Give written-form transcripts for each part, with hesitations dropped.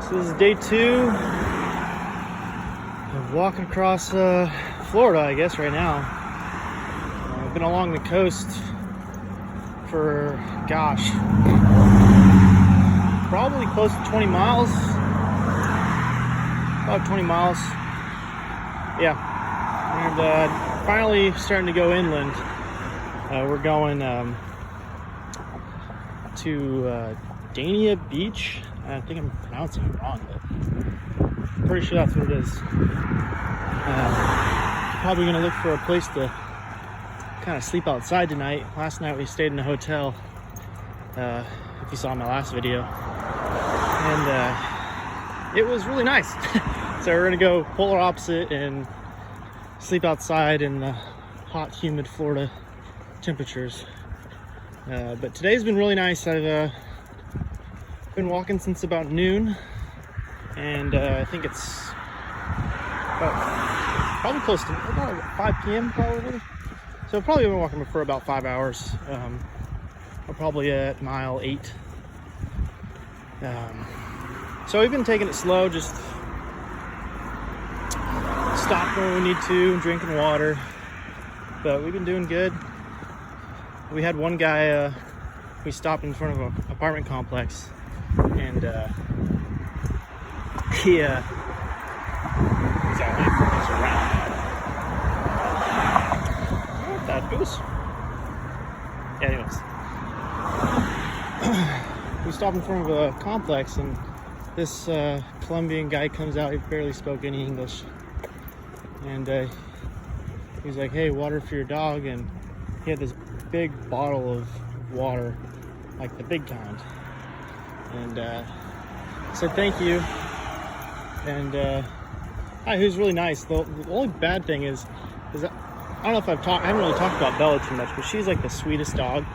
So this is day 2 of walking across Florida, I guess, right now. I've been along the coast for, gosh, probably close to 20 miles. About 20 miles. Yeah. And finally starting to go inland. We're going to Dania Beach. I think I'm pronouncing it wrong, but I'm pretty sure that's what it is. Probably gonna look for a place to kind of sleep outside tonight. Last night we stayed in a hotel, if you saw my last video, and it was really nice. So we're gonna go polar opposite and sleep outside in the hot, humid Florida temperatures. But today's been really nice. I've been walking since about noon, and I think it's probably close to about 5 p.m. probably. So probably been walking for about 5 hours. I'm probably at mile 8. So we've been taking it slow, just stopping when we need to, drinking water. But we've been doing good. We had one guy, we stopped in front of an apartment complex, and he he's out for us around. That goes. Yeah, anyways. We stopped in front of a complex, and this Colombian guy comes out. He barely spoke any English, and he's like, "Hey, water for your dog," and he had this big bottle of water, like the big kind, and said thank you, and he was really nice. The only bad thing is I don't know if I haven't really talked about Bella too much, but she's like the sweetest dog.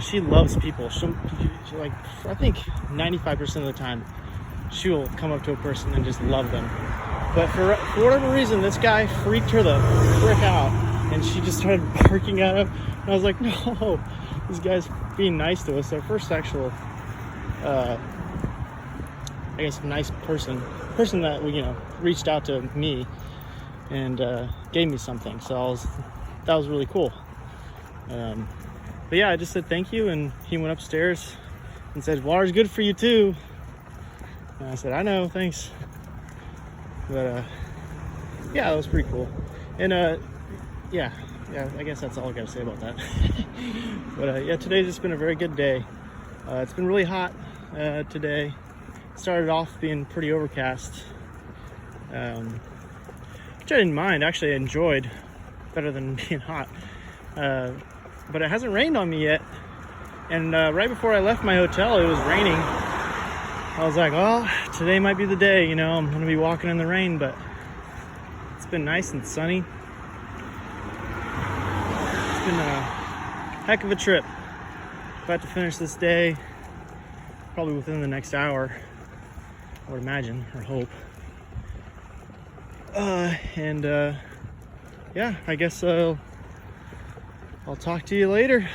She loves people. She like, I think 95% of the time she will come up to a person and just love them. But for whatever reason, this guy freaked her the frick out, and she just started barking at him. And I was like, no, this guy's being nice to us. Our first actual, I guess, nice person that, reached out to me and gave me something. So that was really cool. But yeah, I just said thank you, and he went upstairs and said, "Water's good for you too." And I said, "I know, thanks." But yeah, that was pretty cool. And yeah, I guess that's all I gotta say about that. But yeah, today's just been a very good day. It's been really hot today. Started off being pretty overcast, which I didn't mind. Actually, I enjoyed better than being hot. But it hasn't rained on me yet. And right before I left my hotel, it was raining. I was like, well, today might be the day, I'm gonna be walking in the rain, but it's been nice and sunny. It's been a heck of a trip. About to finish this day, probably within the next hour, I would imagine, or hope. Yeah, I guess I'll talk to you later.